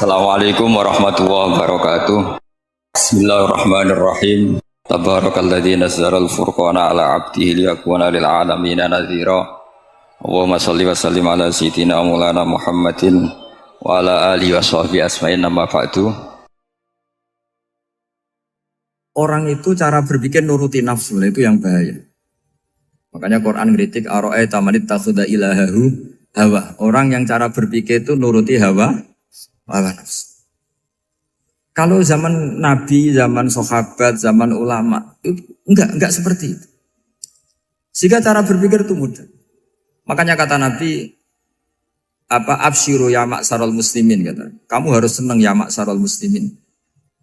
Assalamualaikum warahmatullahi wabarakatuh. Bismillahirrahmanirrahim. Tabarakalladzi nazzala al-furqana ala 'abdihi liyakuna lil 'alamina nadhira. Allahumma shalli wa sallim ala sayyidina maulana Muhammadin wa ala alihi wa sahbihi asma'in amma ba'du. Orang itu cara berpikir nuruti nafsu, itu yang bahaya. Makanya Quran ngeritik ara'aita man ittakhadha ilahahu hawa. Orang yang cara berpikir itu nuruti hawa nafsu. Kalau zaman Nabi, zaman sahabat, zaman ulama, itu enggak seperti itu. Sehingga cara berpikir itu mudah. Makanya kata Nabi, absyiru ya ma'syaral muslimin, kata. Kamu harus senang ya ma'syaral muslimin.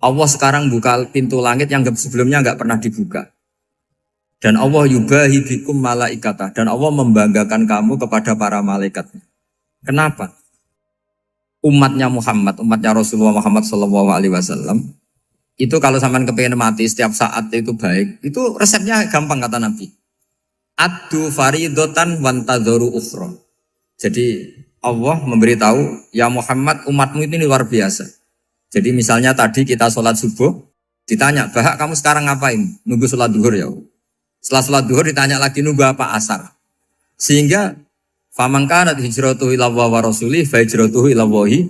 Allah sekarang buka pintu langit yang sebelumnya enggak pernah dibuka. Dan Allah yubahi bikum malaikata. Dan Allah membanggakan kamu kepada para malaikat. Kenapa? Umatnya Muhammad, umatnya Rasulullah Muhammad SAW, itu kalau sampean kepengen mati setiap saat itu baik, itu resepnya gampang kata Nabi. Addu faridotan wantadzoru ukhra. Jadi Allah memberitahu, ya Muhammad, umatmu ini luar biasa. Jadi misalnya tadi kita sholat subuh, ditanya, Bahak kamu sekarang ngapain? Nunggu sholat duhur ya. Setelah sholat duhur ditanya lagi nunggu apa asar. Sehingga faman kanat hijratuhu ila Allah wa rasulih fa hijratuhu ila Allah.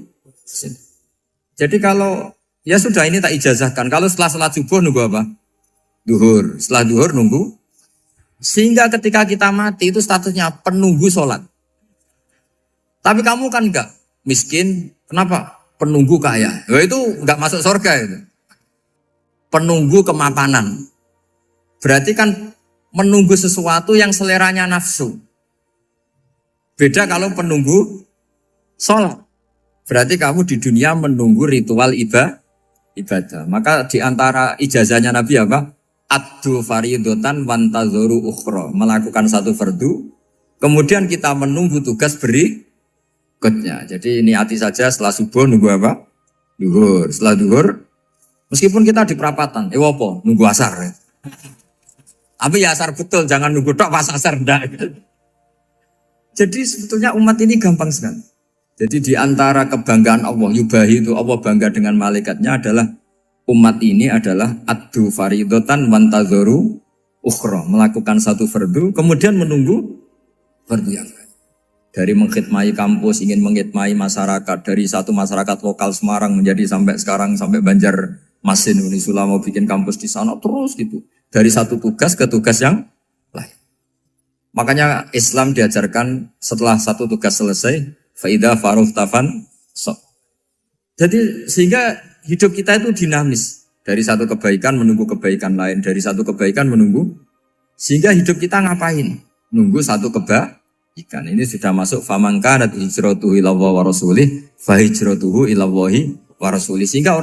Jadi kalau ya sudah ini tak ijazahkan. Kalau setelah salat subuh nunggu apa? Duhur. Setelah duhur nunggu. Sehingga ketika kita mati itu statusnya penunggu sholat. Tapi kamu kan enggak miskin. Kenapa? Penunggu kaya. Nah, itu enggak masuk surga itu. Penunggu kemapanan. Berarti kan menunggu sesuatu yang seleranya nafsu. Beda kalau penunggu sholat. Berarti kamu di dunia menunggu ritual ibadah. Maka di antara ijazahnya Nabi apa? Addu faridotan wantadzoru ukhra. Melakukan satu fardu. Kemudian kita menunggu tugas berikutnya. Jadi niati saja setelah subuh nunggu apa? Duhur. Setelah duhur, meskipun kita di perapatan. Apa? Nunggu asar. Ya. Tapi ya asar betul. Jangan nunggu tok pas asar. Enggak. Jadi sebetulnya umat ini gampang sekali. Jadi di antara kebanggaan Allah, yubahi itu Allah bangga dengan malaikatnya adalah umat ini adalah addu faridotan wantadzoru ukhra. Melakukan satu fardu, kemudian menunggu fardu yang lain. Dari mengkhidmati kampus, ingin mengkhidmati masyarakat. Dari satu masyarakat lokal Semarang menjadi sampai sekarang, sampai Banjarmasin, Unisula mau bikin kampus di sana, terus gitu. Dari satu tugas ke tugas yang lain. Makanya Islam diajarkan setelah satu tugas selesai, faida faruhtafan so. Jadi sehingga hidup kita itu dinamis. Dari satu kebaikan menunggu kebaikan lain, dari satu kebaikan menunggu. Sehingga hidup kita ngapain? Nunggu satu kebaikan. Ini sudah masuk faman kanat hijratuhu ila Allah wa rasulih, fa hijratuhu ila Allah wa rasulih. Sehingga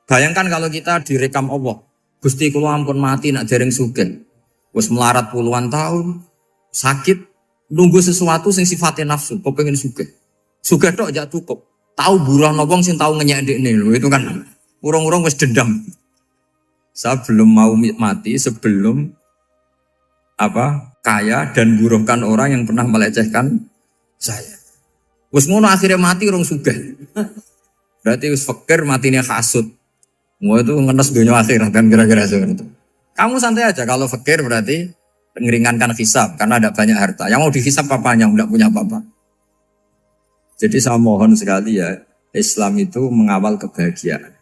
bayangkan kalau kita direkam Allah, Gusti kula ampun mati nak dereng sugih. Wis melarat puluhan tahun. Sakit, nunggu sesuatu sing sifatnya nafsu, kok pengen sugih tok aja cukup. Tahu buruh nobong sing tahu ngenyek ndekne lho, itu kan urung-urung wis dendam. Saya belum mau mati sebelum kaya dan buruhkan orang yang pernah melecehkan saya. Wis ngono akhirnya mati urung sugih. Berarti wis fakir matine hasud. Mau itu ngenes dunia akhirat kan kira-kira seperti itu. Kamu santai aja kalau fakir berarti meringankan hisab karena ada banyak harta. Yang mau dihisab papanya, tidak punya apa-apa. Jadi saya mohon sekali ya, Islam itu mengawal kebahagiaan.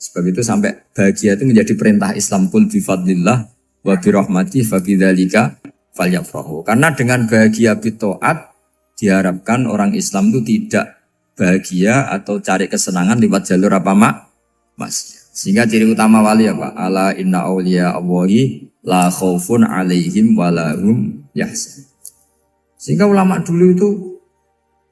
Sebab itu sampai bahagia itu menjadi perintah Islam, qul bi fadlillah wa bi rahmatihi fa bidzalika falyafrahu. Karena dengan bahagia bi taat diharapkan orang Islam itu tidak bahagia atau cari kesenangan lewat jalur maksiat. Sehingga ciri utama wali apa? Ala inna awliya Allahi la khaufun alaihim walahum yahzan. Sehingga ulama dulu itu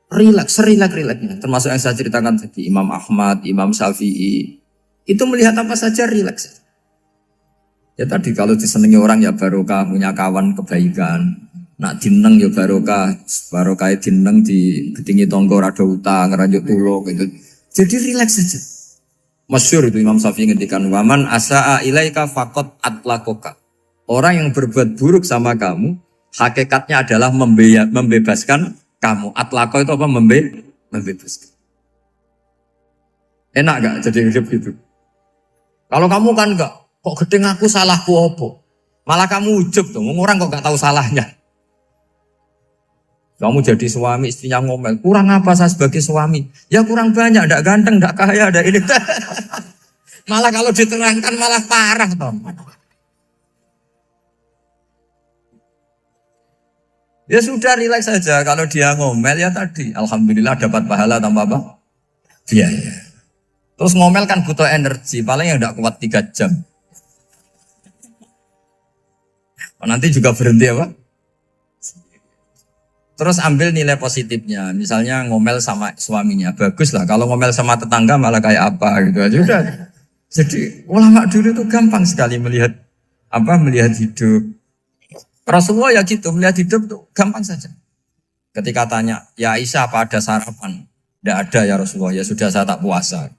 rileks-rileksnya. Termasuk yang saya ceritakan tadi, Imam Ahmad, Imam Syafi'i. Itu melihat apa saja rileks. Ya tadi kalau disenangi orang ya barokah, punya kawan kebaikan. Nak dineng ya barokah dineng di gedingi tonggo rada utang, ngeranjuk tulung gitu. Jadi rileks saja. Masyhur itu Imam Syafi'i ngendikan waman asaa ilaika faqat atlakoka. Orang yang berbuat buruk sama kamu, hakikatnya adalah membebaskan kamu. Atlako itu apa? Membebaskan. Enak gak jadi hidup gitu? Kalau kamu kan enggak, kok gedeng aku salahku apa? Malah kamu ujub tuh, orang kok gak tahu salahnya. Kamu jadi suami, istrinya ngomel, kurang apa saya sebagai suami? Ya kurang banyak, enggak ganteng, enggak kaya, enggak ini. Malah kalau diterangkan malah parah toh. Ya sudah rileks saja, kalau dia ngomel ya tadi, alhamdulillah dapat pahala tanpa apa? Biaya. Terus ngomel kan butuh energi, paling yang enggak kuat 3 jam. Nanti juga berhenti apa? Terus ambil nilai positifnya, misalnya ngomel sama suaminya, bagus lah. Kalau ngomel sama tetangga malah kayak apa gitu aja udah. Jadi ulama dulu itu gampang sekali melihat melihat hidup. Rasulullah ya gitu, melihat hidup tuh gampang saja. Ketika tanya, ya Aisyah apa ada sarapan? Tidak ada ya Rasulullah, ya sudah saya tak puasa.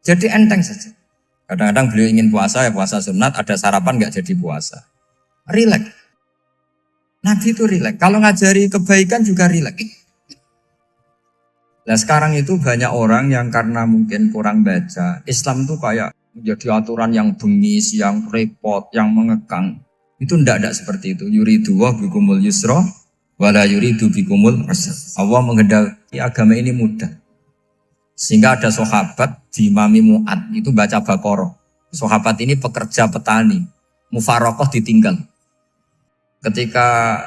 Jadi enteng saja. Kadang-kadang beliau ingin puasa ya puasa sunat, ada sarapan nggak jadi puasa. Rileks. Nabi itu rileks. Kalau ngajari kebaikan juga rileks. Nah sekarang itu banyak orang yang karena mungkin kurang baca, Islam itu kayak menjadi aturan yang bengis, yang repot, yang mengekang. Itu tidak seperti itu. Yuridu wa bikumul yusra wala yuridu bikumul usra. Allah menghendaki agama ini mudah. Sehingga ada sahabat di Imami Mu'ad itu baca Baqarah. Sahabat ini pekerja petani, mufarokoh ditinggal. Ketika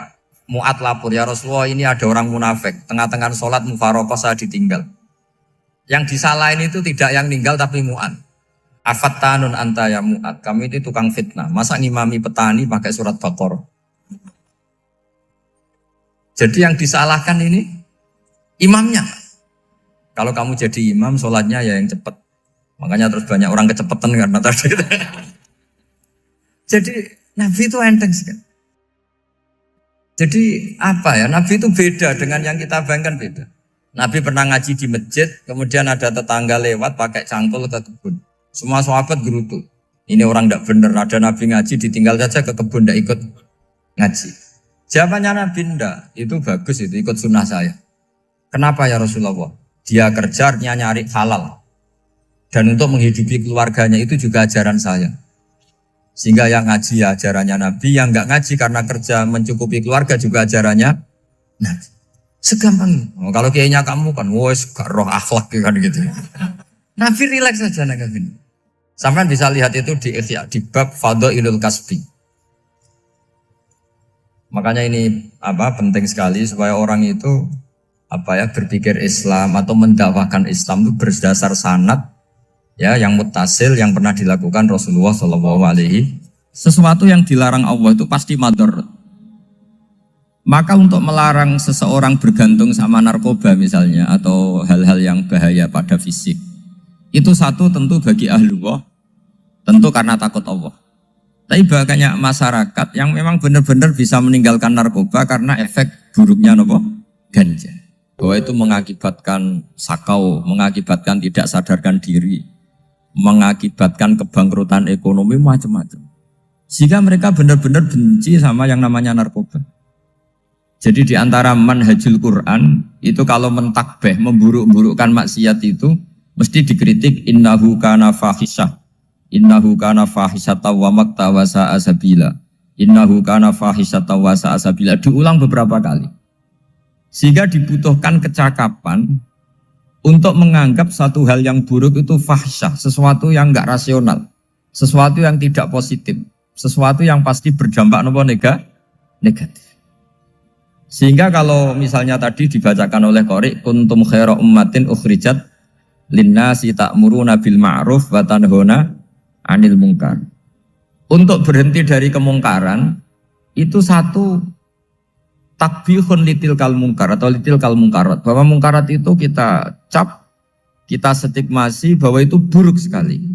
Mu'ad lapor, ya Rasulullah ini ada orang munafik, tengah-tengah sholat mufarokoh saya ditinggal. Yang disalahin itu tidak yang ninggal tapi Mu'ad. Afattanun anta ya Mu'ad, kami itu tukang fitnah. Masa ngimami petani pakai surat Baqarah? Jadi yang disalahkan ini imamnya. Kalau kamu jadi imam, sholatnya ya yang cepat. Makanya terus banyak orang kecepatan karena tadi. Jadi Nabi itu enteng sekali. Jadi apa ya, Nabi itu beda dengan yang kita bayangkan beda. Nabi pernah ngaji di masjid, kemudian ada tetangga lewat pakai cangkul ke kebun. Semua sahabat gerutu. Ini orang tidak benar, ada Nabi ngaji ditinggal saja ke kebun, tidak ikut ngaji. Jawabannya Nabi tidak, itu bagus itu ikut sunnah saya. Kenapa ya Rasulullah? Dia kerja nyari halal. Dan untuk menghidupi keluarganya itu juga ajaran saya. Sehingga yang ngaji ya ajarannya Nabi, yang enggak ngaji karena kerja mencukupi keluarga juga ajarannya Nabi. Segampang itu. Oh, kalau kayaknya kamu kan, wes gak roh akhlak kan gitu. Nabi rileks saja Nabi. Sampai bisa lihat itu di bab Fadhailul Kasbi. Makanya ini penting sekali supaya orang itu berpikir Islam atau mendakwahkan Islam itu berdasar sanad ya yang muttasil yang pernah dilakukan Rasulullah SAW. Sesuatu yang dilarang Allah itu pasti mador. Maka untuk melarang seseorang bergantung sama narkoba misalnya atau hal-hal yang bahaya pada fisik, itu satu tentu bagi ahlullah, tentu karena takut Allah. Tapi banyak masyarakat yang memang benar-benar bisa meninggalkan narkoba karena efek buruknya ganja. Bahwa itu mengakibatkan sakau, mengakibatkan tidak sadarkan diri, mengakibatkan kebangkrutan ekonomi macam-macam. Sehingga mereka benar-benar benci sama yang namanya narkoba. Jadi di antara manhajul Quran itu kalau mentakbih, memburuk-burukkan maksiat itu mesti dikritik innahu kana fahisyah. Innahu kana fahisyata wa maqta wa sa'a sabila. Innahu kana fahisyata wa sa'a sabila. Diulang beberapa kali. Sehingga dibutuhkan kecakapan untuk menganggap satu hal yang buruk itu fahsyah, sesuatu yang enggak rasional, sesuatu yang tidak positif, sesuatu yang pasti berdampak negatif. Sehingga kalau misalnya tadi dibacakan oleh Qori, kuntum khaira ummatin ukhrijat linnasi ta'muruna bil ma'ruf wa tanhauna 'anil munkar. Untuk berhenti dari kemungkaran itu satu takbihun litil kal mungkar atau litil kal mungkarat, bahwa mungkarat itu kita cap, kita stigmasi bahwa itu buruk sekali.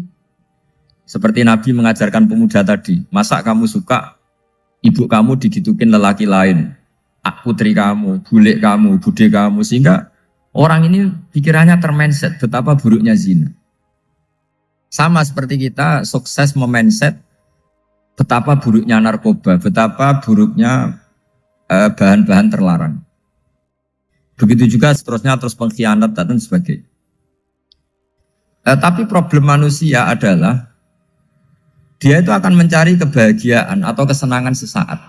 Seperti Nabi mengajarkan pemuda tadi, masa kamu suka ibu kamu digitukin lelaki lain, putri kamu, bule kamu, bude kamu, sehingga orang ini pikirannya termindset betapa buruknya zina. Sama seperti kita sukses memindset betapa buruknya narkoba, betapa buruknya bahan-bahan terlarang. Begitu juga seterusnya terus pengkhianat dan sebagainya. Tapi problem manusia adalah dia itu akan mencari kebahagiaan atau kesenangan sesaat.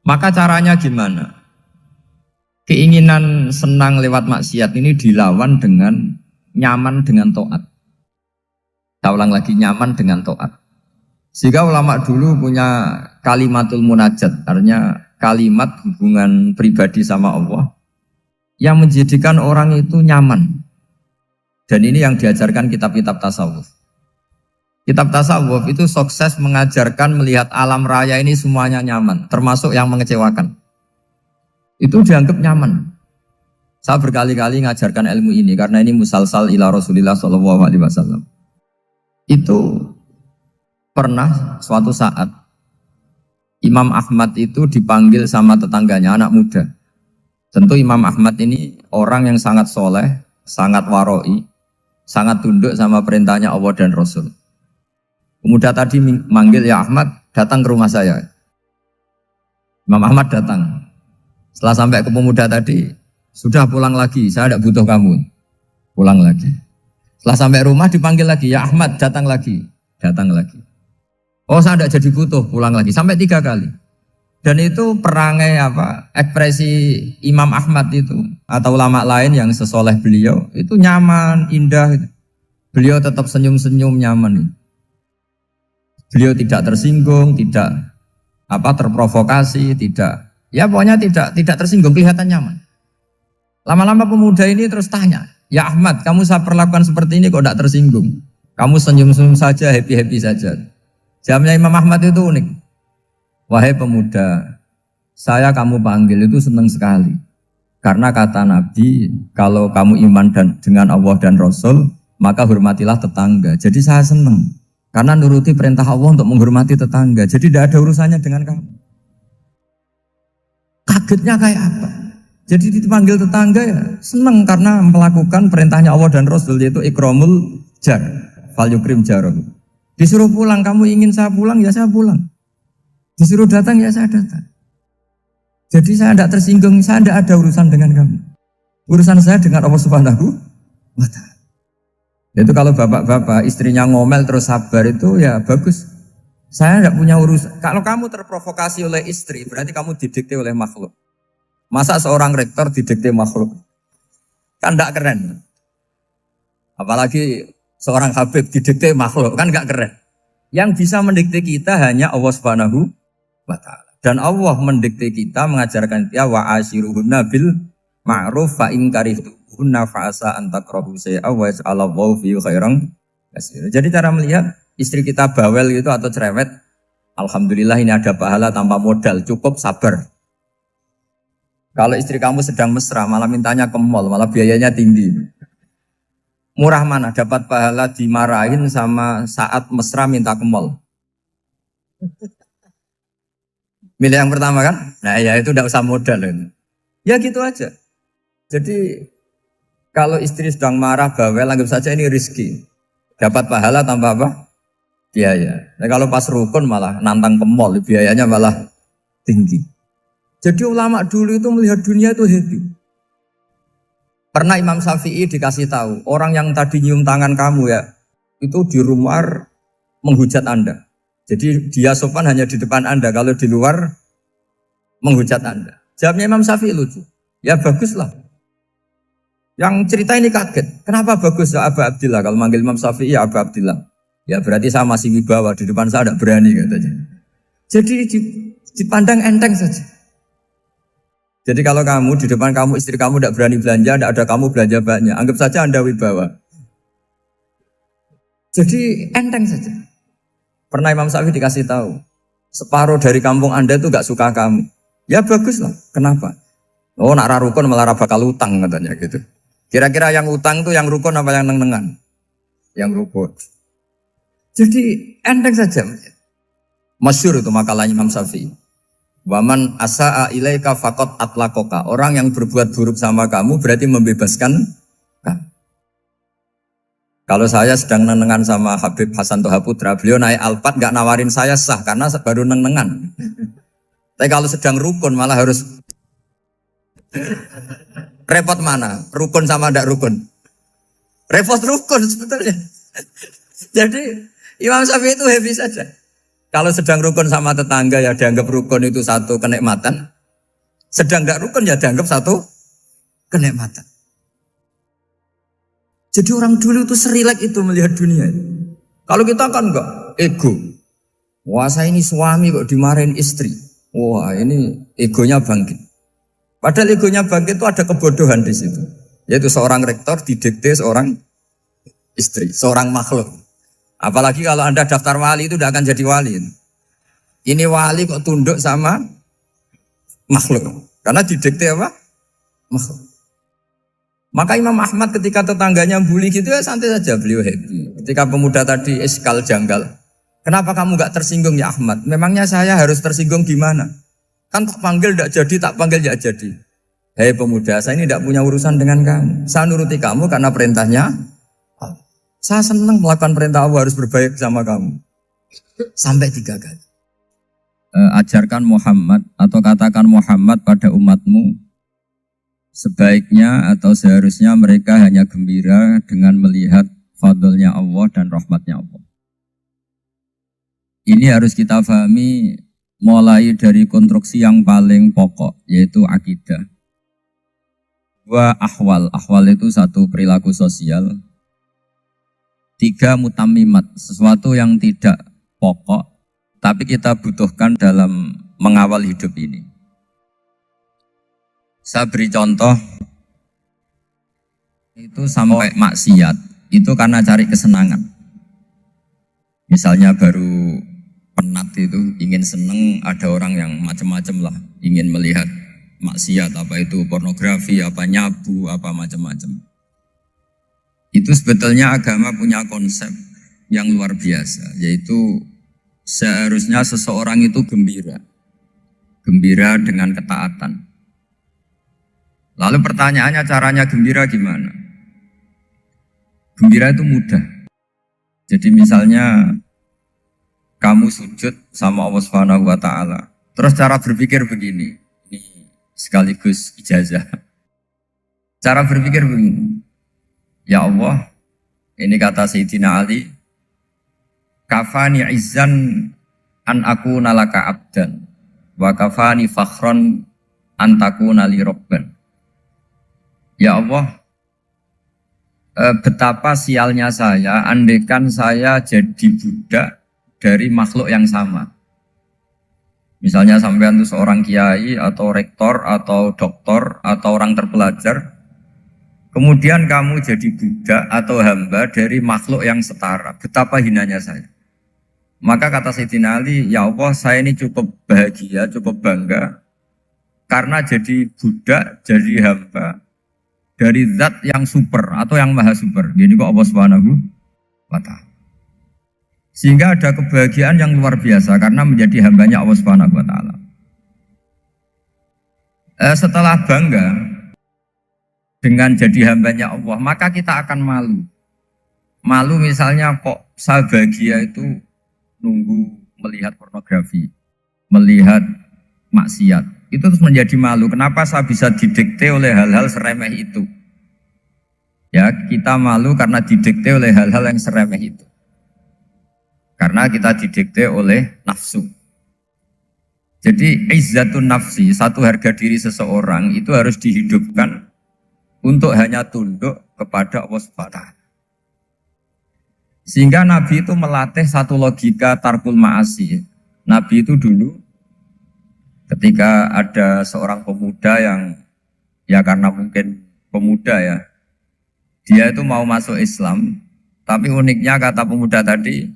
Maka caranya gimana? Keinginan senang lewat maksiat ini dilawan dengan nyaman dengan taat. Saya ulang lagi, nyaman dengan taat. Sehingga ulama dulu punya kalimatul munajat, artinya kalimat hubungan pribadi sama Allah yang menjadikan orang itu nyaman. Dan ini yang diajarkan kitab-kitab tasawuf. Kitab tasawuf itu sukses mengajarkan melihat alam raya ini semuanya nyaman, termasuk yang mengecewakan. Itu dianggap nyaman. Saya berkali-kali mengajarkan ilmu ini karena ini musalsal ila Rasulillah SAW. Itu pernah suatu saat Imam Ahmad itu dipanggil sama tetangganya, anak muda. Tentu Imam Ahmad ini orang yang sangat soleh, sangat waroi, sangat tunduk sama perintahnya Allah dan Rasul. Pemuda tadi manggil, ya Ahmad, datang ke rumah saya. Imam Ahmad datang. Setelah sampai ke pemuda tadi, sudah pulang lagi, saya tidak butuh kamu. Pulang lagi. Setelah sampai rumah dipanggil lagi, ya Ahmad, datang lagi. Datang lagi. Oh, saya tidak jadi butuh, pulang lagi. Sampai 3 kali. Dan itu perangai ekspresi Imam Ahmad itu atau ulama lain yang sesoleh beliau itu nyaman, indah. Beliau tetap senyum-senyum nyaman. Beliau tidak tersinggung, tidak terprovokasi, tidak, ya pokoknya tidak tersinggung, kelihatan nyaman. Lama-lama pemuda ini terus tanya, ya Ahmad, kamu saya perlakukan seperti ini kok tidak tersinggung? Kamu senyum-senyum saja, happy-happy saja. Jawabnya Imam Ahmad itu unik. Wahai pemuda, saya kamu panggil itu senang sekali. Karena kata Nabi, kalau kamu iman dengan Allah dan Rasul, maka hormatilah tetangga. Jadi saya senang. Karena nuruti perintah Allah untuk menghormati tetangga. Jadi tidak ada urusannya dengan kamu. Kagetnya kayak apa? Jadi dipanggil tetangga ya senang karena melakukan perintahnya Allah dan Rasul, yaitu ikramul jar, fal yukrim jarum. Disuruh pulang, kamu ingin saya pulang, ya saya pulang. Disuruh datang, ya saya datang. Jadi saya tidak tersinggung, saya tidak ada urusan dengan kamu. Urusan saya dengan Allah Subhanahu wa Ta'ala. Itu kalau bapak-bapak istrinya ngomel terus sabar itu ya bagus. Saya tidak punya urusan. Kalau kamu terprovokasi oleh istri, berarti kamu didikte oleh makhluk. Masa seorang rektor didikte makhluk? Kan tidak keren. Apalagi seorang habib didikte makhluk, kan tidak keren. Yang bisa mendikte kita hanya Allah Subhanahu wa Ta'ala. Dan Allah mendikte kita, mengajarkan kita wa ashiruhunna bil ma'ruf fa in karihtuhunna fa asa an takrahu shay'an wa yaj'alallahu fi khairan katsira. Jadi cara melihat istri kita bawel gitu atau cerewet, alhamdulillah ini ada pahala tanpa modal, cukup sabar. Kalau istri kamu sedang mesra, malah mintanya ke mall, malah biayanya tinggi. Murah mana dapat pahala dimarahin sama saat mesra minta ke mall? Milih yang pertama kan? Nah ya itu tidak usah modal ini. Ya gitu aja. Jadi kalau istri sedang marah, bawel, anggap saja ini rezeki. Dapat pahala tanpa apa? Biaya. Nah, kalau pas rukun malah nantang ke mall, biayanya malah tinggi. Jadi ulama dulu itu melihat dunia itu happy. Pernah Imam Syafi'i dikasih tahu, orang yang tadi nyium tangan kamu ya, itu di rumah menghujat Anda. Jadi dia sopan hanya di depan Anda, kalau di luar menghujat Anda. Jawabnya Imam Syafi'i lucu. Ya baguslah. Yang cerita ini kaget. Kenapa bagus ya Aba Abdillah? Kalau manggil Imam Syafi'i ya Aba Abdillah. Ya berarti saya masih wibawa, di depan saya tidak berani katanya. Jadi dipandang enteng saja. Jadi kalau kamu di depan kamu istri kamu tidak berani belanja, tidak ada kamu belanja banyak, anggap saja Anda wibawa. Jadi enteng saja. Pernah Imam Syafi'i dikasih tahu, separuh dari kampung Anda itu gak suka kamu. Ya bagus lah. Kenapa? Oh nak rukun malah bakal utang katanya gitu. Kira-kira yang utang tuh yang rukun apa yang neng-nengan? Yang rukun. Jadi enteng saja. Masyhur itu makalahnya Imam Syafi'i. Waman asa'a ilaika faqad atlaqaka. Orang yang berbuat buruk sama kamu berarti membebaskan kamu. Kalau saya sedang nenengan sama Habib Hasan Toha Putra, beliau naik Alphard gak nawarin saya sah karena baru nenengan. Tapi kalau sedang rukun malah harus repot mana? Rukun sama ndak rukun? Repot rukun sebetulnya. Jadi Imam Syafi'i itu happy saja. Kalau sedang rukun sama tetangga ya dianggap rukun itu satu kenikmatan. Sedang tidak rukun ya dianggap satu kenikmatan. Jadi orang dulu itu serilek itu melihat dunia. Kalau kita kan enggak, ego. Wah saya ini suami kok dimarahin istri. Wah ini egonya bangkit. Padahal egonya bangkit itu ada kebodohan di situ. Yaitu seorang rektor didikte seorang istri, seorang makhluk. Apalagi kalau Anda daftar wali itu tidak akan jadi wali. Ini wali kok tunduk sama makhluk. Karena didikte apa? Makhluk. Maka Imam Ahmad ketika tetangganya bully gitu ya santai saja, beliau happy. Ketika pemuda tadi eskal janggal. Kenapa kamu gak tersinggung ya Ahmad? Memangnya saya harus tersinggung gimana? Kan tak panggil tidak jadi, tak panggil tidak jadi. Hei pemuda, saya ini tidak punya urusan dengan kamu. Saya nuruti kamu karena perintahnya. Saya senang melakukan perintah Allah, harus berbaik sama kamu. Sampai 3 kali. Ajarkan Muhammad atau katakan Muhammad pada umatmu. Sebaiknya atau seharusnya mereka hanya gembira dengan melihat fadlnya Allah dan rahmatnya Allah. Ini harus kita pahami mulai dari konstruksi yang paling pokok, yaitu akidah. 2 ahwal. Ahwal itu 1 perilaku sosial. 3 mutammimat, sesuatu yang tidak pokok, tapi kita butuhkan dalam mengawal hidup ini. Saya beri contoh, itu sampai maksiat, itu karena cari kesenangan. Misalnya baru penat itu, ingin seneng, ada orang yang macam-macam lah, ingin melihat maksiat, apa itu pornografi, apa nyabu, apa macam-macam. Itu sebetulnya agama punya konsep yang luar biasa, yaitu seharusnya seseorang itu gembira. Gembira dengan ketaatan. Lalu pertanyaannya caranya gembira gimana? Gembira itu mudah. Jadi misalnya kamu sujud sama Allah Subhanahu wa taala. Terus cara berpikir begini. Ini sekaligus ijazah. Cara berpikir begini. Ya Allah, ini kata Sayyidina Ali, kafani izzan an akuna laka abdan wa kafani fakhron an takuna li rabban. Ya Allah, betapa sialnya saya andaikan saya jadi budak dari makhluk yang sama. Misalnya sampean itu seorang kiai atau rektor atau doktor atau orang terpelajar, kemudian kamu jadi budak atau hamba dari makhluk yang setara. Betapa hinanya saya. Maka kata Sayyidina Ali, ya Allah saya ini cukup bahagia, cukup bangga. Karena jadi budak, jadi hamba dari zat yang super atau yang maha super. Jadi kok Allah Subhanahu wa ta'ala. Sehingga ada kebahagiaan yang luar biasa karena menjadi hambanya Allah Subhanahu wa ta'ala. Setelah bangga dengan jadi hambanya Allah, maka kita akan malu. Malu misalnya kok saya bahagia itu nunggu melihat pornografi, melihat maksiat. Itu terus menjadi malu. Kenapa saya bisa didikte oleh hal-hal seremeh itu? Ya, kita malu karena didikte oleh hal-hal yang seremeh itu. Karena kita didikte oleh nafsu. Jadi izzatun nafsi, satu harga diri seseorang itu harus dihidupkan untuk hanya tunduk kepada Allah Subhanahu wa ta'ala. Sehingga Nabi itu melatih satu logika tarkul ma'asi. Nabi itu dulu ketika ada seorang pemuda yang ya karena mungkin pemuda ya, dia itu mau masuk Islam, tapi uniknya kata pemuda tadi,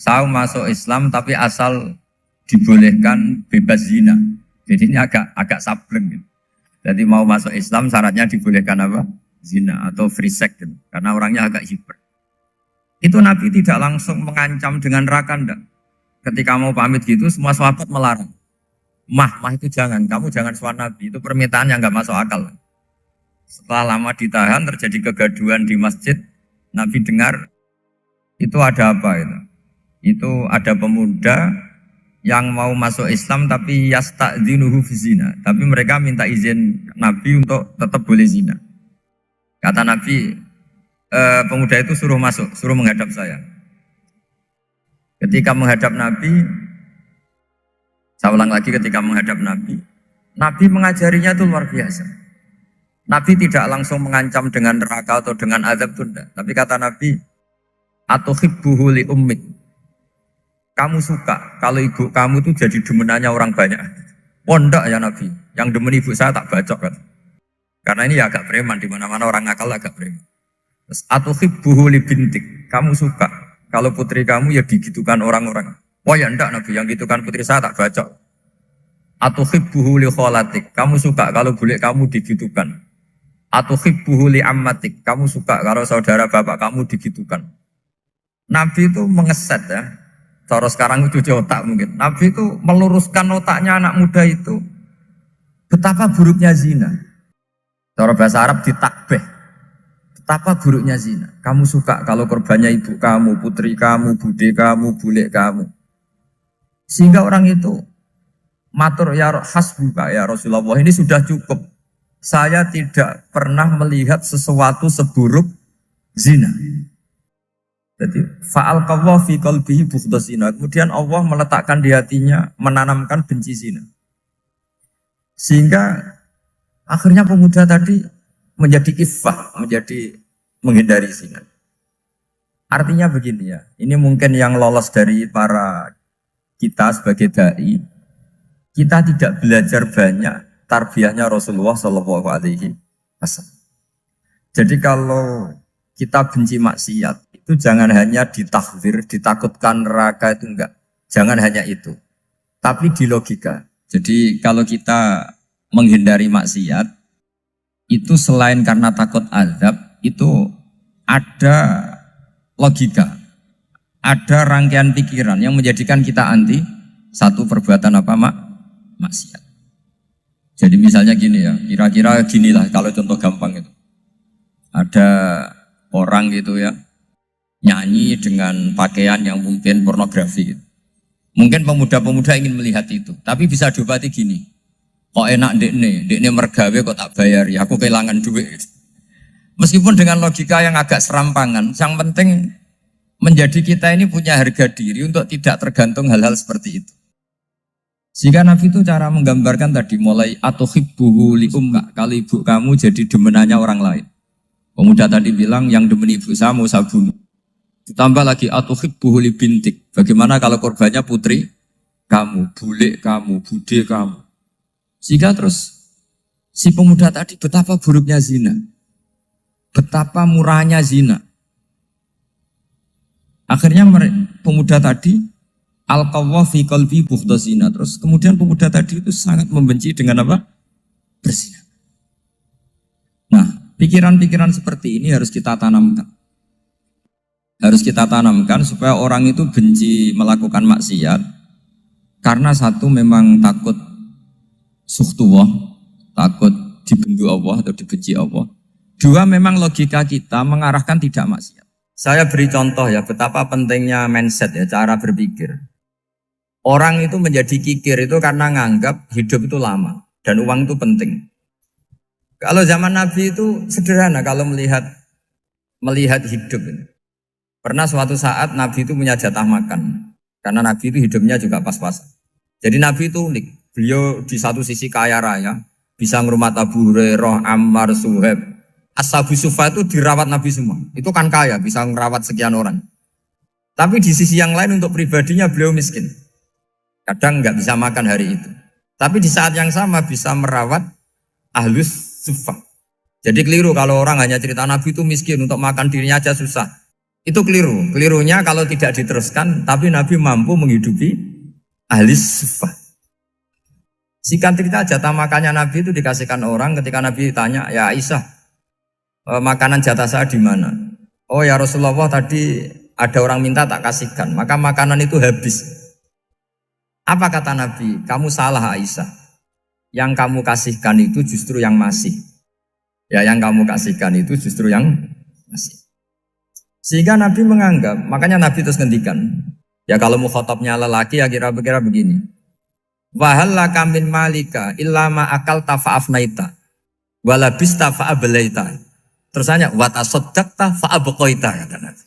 saya masuk Islam tapi asal dibolehkan bebas zina. Jadi ini agak sableng gitu. Jadi mau masuk Islam syaratnya dibolehkan apa? Zina atau free sex gitu. Karena orangnya agak hiper. Itu Nabi tidak langsung mengancam dengan neraka enggak. Ketika mau pamit gitu semua sahabat melarang. Mah itu jangan, kamu jangan suan Nabi. Itu permintaan yang enggak masuk akal. Setelah lama ditahan terjadi kegaduhan di masjid, Nabi dengar itu ada apa itu? Itu ada pemuda yang mau masuk Islam tapi yasta'dzinuhu fi zina. Tapi mereka minta izin Nabi untuk tetap boleh zina. Kata Nabi, pemuda itu suruh masuk, suruh menghadap saya. Ketika menghadap Nabi, saya ulang lagi ketika menghadap Nabi, Nabi mengajarinya itu luar biasa. Nabi tidak langsung mengancam dengan neraka atau dengan azab tunda. Tapi kata Nabi, atuhibbuhu li ummik. Kamu suka kalau ibu kamu itu jadi demenannya orang banyak. Pondok ya Nabi, yang demen ibu saya tak bacok kan. Karena ini ya agak preman, di mana-mana orang nakal agak preman. Terus atuhibbuhu li bintik. Kamu suka kalau putri kamu ya digitukan orang-orang. Oh ya enggak Nabi, yang gitukan putri saya tak bacok. Atuhibbuhu li kholatik. Kamu suka kalau bule kamu digitukan. Atuhibbuhu li ammatik. Kamu suka kalau saudara bapak kamu digitukan. Nabi itu mengeset ya. Cara sekarang itu cuci otak mungkin. Nabi itu meluruskan otaknya anak muda itu. Betapa buruknya zina. Cara bahasa Arab ditakbih. Betapa buruknya zina. Kamu suka kalau korbannya ibu kamu, putri kamu, bude kamu, bule kamu. Sehingga orang itu matur ya hasbuka ya Rasulullah, ini sudah cukup. Saya tidak pernah melihat sesuatu seburuk zina. Jadi fa'al qawwa fi qalbihi bughda zina. Kemudian Allah meletakkan di hatinya, menanamkan benci zina. Sehingga akhirnya pemuda tadi menjadi iffah, menjadi menghindari zina. Artinya begini ya, ini mungkin yang lolos dari para kita sebagai dai, kita tidak belajar banyak tarbiyahnya Rasulullah Shallallahu Alaihi Wasallam. Jadi kalau kita benci maksiat, itu jangan hanya ditakhzir, ditakutkan neraka itu enggak. Jangan hanya itu, tapi di logika. Jadi kalau kita menghindari maksiat, itu selain karena takut azab, itu ada logika. Ada rangkaian pikiran yang menjadikan kita anti satu perbuatan apa maksiat. Jadi misalnya gini ya, kira-kira ginilah kalau contoh gampang itu. Ada orang gitu ya, nyanyi dengan pakaian yang mungkin pornografi gitu. Mungkin pemuda-pemuda ingin melihat itu, tapi bisa diobati gini. Kok enak dekne mergawe kok tak bayar ya, aku kehilangan duit. Meskipun dengan logika yang agak serampangan, yang penting menjadi kita ini punya harga diri untuk tidak tergantung hal-hal seperti itu. Sehingga Nabi itu cara menggambarkan tadi mulai atuhibbuhu li ummik, kalau ibu kamu jadi demenannya orang lain. Pemuda tadi bilang yang demen ibu saya mau saya bunuh. Ditambah lagi atuhibbuhu li bintik. Bagaimana kalau korbannya putri kamu, bule kamu, bude kamu. Sehingga terus si pemuda tadi betapa buruknya zina. Betapa murahnya zina. Akhirnya pemuda tadi al-qawwa fi qalbi bughda zina. Terus kemudian pemuda tadi itu sangat membenci dengan apa? Berzina. Nah, pikiran-pikiran seperti ini harus kita tanamkan. Harus kita tanamkan supaya orang itu benci melakukan maksiat. Karena satu memang takut sukhtuwah, takut dibendu Allah atau dibenci Allah. Dua memang logika kita mengarahkan tidak maksiat. Saya beri contoh ya betapa pentingnya mindset ya, cara berpikir. Orang itu menjadi kikir itu karena nganggap hidup itu lama dan uang itu penting. Kalau zaman Nabi itu sederhana kalau melihat hidup ini. Pernah suatu saat Nabi itu punya jatah makan karena Nabi itu hidupnya juga pas-pasan. Jadi Nabi itu unik. Beliau di satu sisi kaya raya, bisa ngurmat Abu Hurairah, Ammar, Suhaib. Ashabu Sufa itu dirawat Nabi semua. Itu kan kaya, bisa merawat sekian orang. Tapi di sisi yang lain untuk pribadinya beliau miskin. Kadang nggak bisa makan hari itu. Tapi di saat yang sama bisa merawat Ahlus Sufa. Jadi keliru kalau orang hanya cerita Nabi itu miskin, untuk makan dirinya aja susah. Itu keliru. Kelirunya kalau tidak diteruskan, tapi Nabi mampu menghidupi Ahlus Sufa. Singkat cerita jatah makannya Nabi itu dikasihkan orang ketika Nabi tanya, ya Aisyah, makanan jatah saya di mana? Oh ya Rasulullah, tadi ada orang minta tak kasihkan, maka makanan itu habis. Apa kata Nabi? Kamu salah Aisyah. Yang kamu kasihkan itu justru yang masih. Ya yang kamu kasihkan itu justru yang masih. Sehingga Nabi menganggap, makanya Nabi terus ngendikan. Ya kalau mukhatabnya lelaki ya kira-kira begini. Wahallaka min malika illa ma akalta fa'afnaita walabista fa'ablaita. Terus tanya, wa tasaddaqta fa abqaita kata Nabi.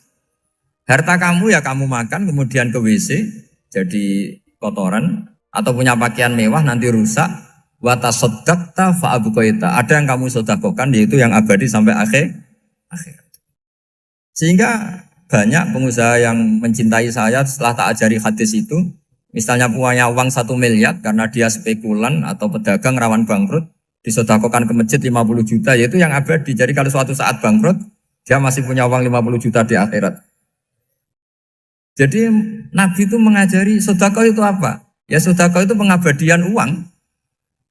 Harta kamu ya kamu makan kemudian ke WC jadi kotoran atau punya pakaian mewah nanti rusak. Wa tasaddaqta fa abqaita. Ada yang kamu sedekahkan yaitu yang abadi sampai akhir. Sehingga banyak pengusaha yang mencintai saya setelah tak ajari hadis itu, misalnya punya uang 1 miliar karena dia spekulan atau pedagang rawan bangkrut, disedekahkan ke masjid 50 juta, yaitu yang abadi. Jadi kalau suatu saat bangkrut, dia masih punya uang 50 juta di akhirat. Jadi Nabi itu mengajari sedekah itu apa? Ya sedekah itu pengabadian uang.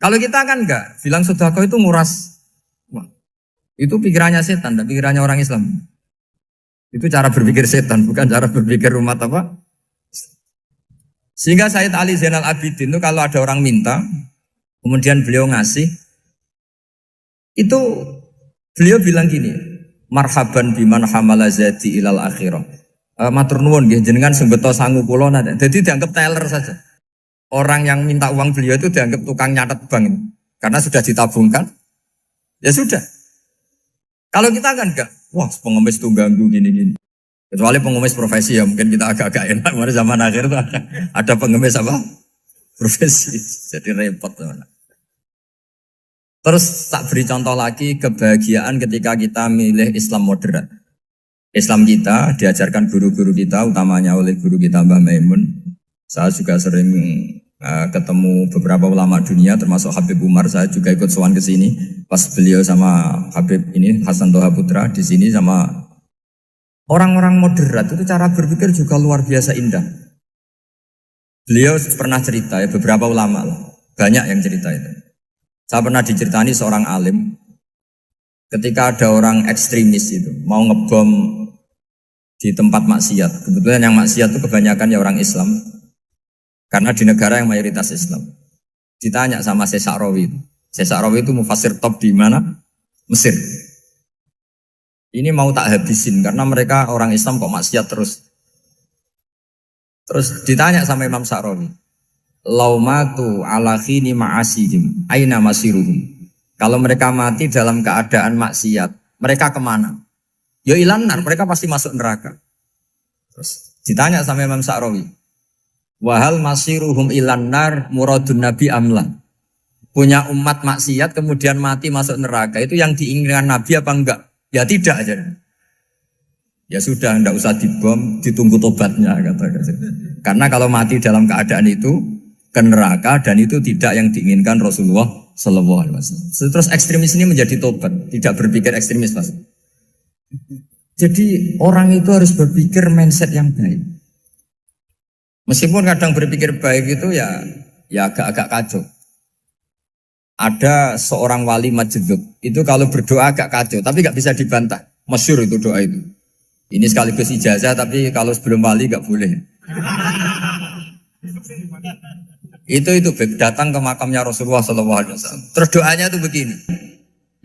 Kalau kita kan enggak, bilang sedekah itu nguras uang. Itu pikirannya setan, dan pikirannya orang Islam. Itu cara berpikir setan, bukan cara berpikir umat apa. Sehingga Sayyid Ali Zainal Abidin itu kalau ada orang minta, kemudian beliau ngasih, itu beliau bilang gini, marhaban biman hamala zati ilal akhirah. Matur nuwun nggih jenengan sing beto sangu kula nate. Jadi dianggap teller saja. Orang yang minta uang beliau itu dianggap tukang nyatet bank karena sudah ditabungkan. Ya sudah. Kalau kita kan enggak, wah pengemis tuh ganggu gini-gini. Kecuali pengemis profesi ya mungkin kita agak-agak enak. Pada zaman akhir tuh ada pengemis apa? Profesi. Jadi repot teman. Terus tak beri contoh lagi kebahagiaan ketika kita milih Islam moderat. Islam kita diajarkan guru-guru kita, utamanya oleh guru kita Mbah Maimun. Saya juga sering ketemu beberapa ulama dunia, termasuk Habib Umar. Saya juga ikut sowan ke sini pas beliau sama Habib ini Hasan Toha Putra di sini sama orang-orang moderat. Itu cara berpikir juga luar biasa indah. Beliau pernah cerita ya, beberapa ulama lah, banyak yang cerita itu. Saya pernah diceritani seorang alim ketika ada orang ekstremis itu mau ngebom di tempat maksiat. Kebetulan yang maksiat itu kebanyakan ya orang Islam. Karena di negara yang mayoritas Islam. Ditanya sama Syekh Sa'rawi. Syekh Sa'rawi itu mufassir top di mana? Mesir. Ini mau tak habisin karena mereka orang Islam kok maksiat terus. Terus ditanya sama Imam Sa'rawi. Laumatu ala khini ma'asihim aina masiruhum. Kalau mereka mati dalam keadaan maksiat, mereka kemana? Ya ilan nar, mereka pasti masuk neraka. Terus ditanya sama Imam Sa'rawi. Wahal masiruhum ilan nar muradun nabi amla. Punya umat maksiat kemudian mati masuk neraka, itu yang diinginkan Nabi apa enggak? Ya tidak aja. Ya sudah, enggak usah dibom, ditunggu tobatnya kata. Karena kalau mati dalam keadaan itu ke neraka dan itu tidak yang diinginkan Rasulullah Sallallahu Alaihi Wasallam. Terus ekstremis ini menjadi tobat, tidak berpikir ekstremis Mas. Jadi orang itu harus berpikir mindset yang baik. Meskipun kadang berpikir baik itu ya agak-agak kacau. Ada seorang wali majdub itu kalau berdoa agak kacau, tapi nggak bisa dibantah. Masyhur itu doa itu. Ini sekaligus ijazah, tapi kalau sebelum wali nggak boleh. Itu datang ke makamnya Rasulullah SAW. Terus doanya itu begini.